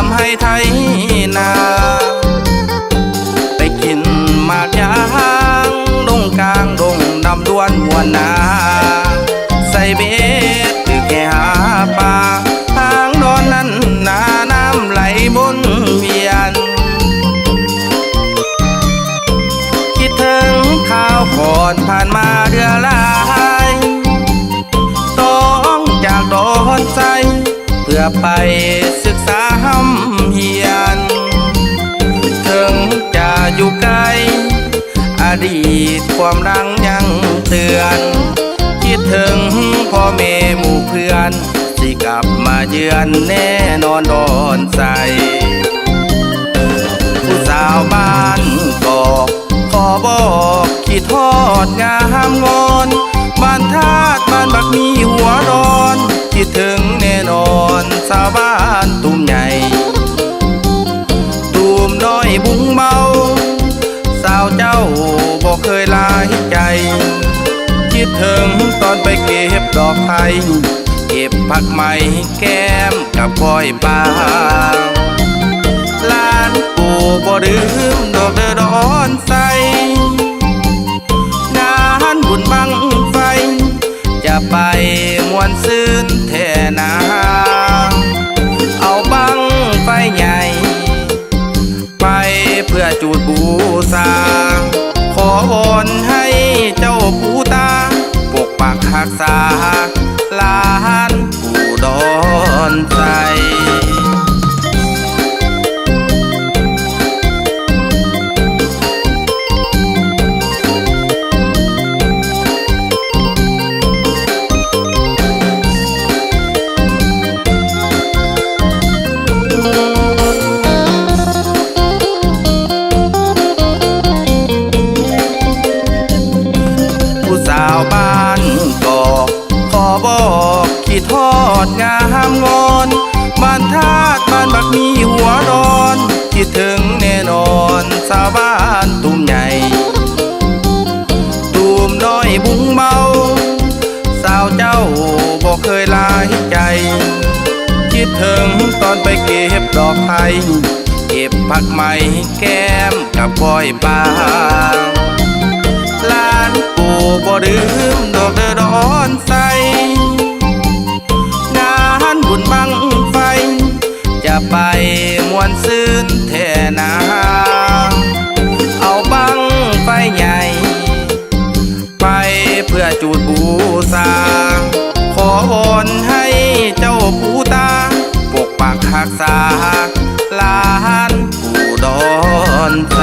ำให้ไทยนาไปกินหมากยางดงกลางดงดำด้วนมวนนาใส่เบ็ดหรือแค่หาปลาทางดอนนั้นนาน้ำไหลบนเวียนคิดถึงข้าวก่อนผ่านมาเดือนลายต้องจากดอนใจเพื่อไปศึกษาห้ำเฮียนถึงจะอยู่ไกลอดีตความรังยังเตือนคิดถึงพ่อแม่หมู่เพื่อนที่กลับมาเยือนแน่นอนดอนใจผู้สาวบ้านก็ขอบอกคิดทอดงามงอนบ้านธาตุบ้านบักมีหัวดอนคิดถึงแน่นอนสาวบ้านตุ้มใหญ่ตุ้มน้อยบุ้งเบาสาวเจ้าบอกเคยลายใจคิดถึงตอนไปเก็บดอกไผ่เก็บผักใหม่แก้มกับก้อยปลาล้านปู่บ่ดื่มดอกเดือดร้อนใสงานบุญบังไฟจะไปมวนซื่นแท่นาเอาบังไฟใหญ่ไปเพื่อจูดบูชาขอวอนให้เจ้าปู่ตาปกปักรักษาลานปู่ดอนใจบ้านก็ขอบอกคิดทอดงามงอนบ้านธาตุบ้านบักมีหัวดอนคิดถึงแน่นอนสาวบ้านตุ้มใหญ่ตุ้มน้อยบุ้งเบาสาวเจ้าบอกเคยลายใจคิดถึงตอนไปเก็บดอกไผ่เก็บผักใหม่แก้มกับก้อยปลาล้านปู่บ่ดื่มดอกเดือดร้อนใสงานบุญบังไฟจะไปมวนซื่นแท่นาเอาบังไฟใหญ่ไปเพื่อจูดบูชาขอวอนให้เจ้าปู่ตาปกปักรักษาล้านปู่ดอนใจ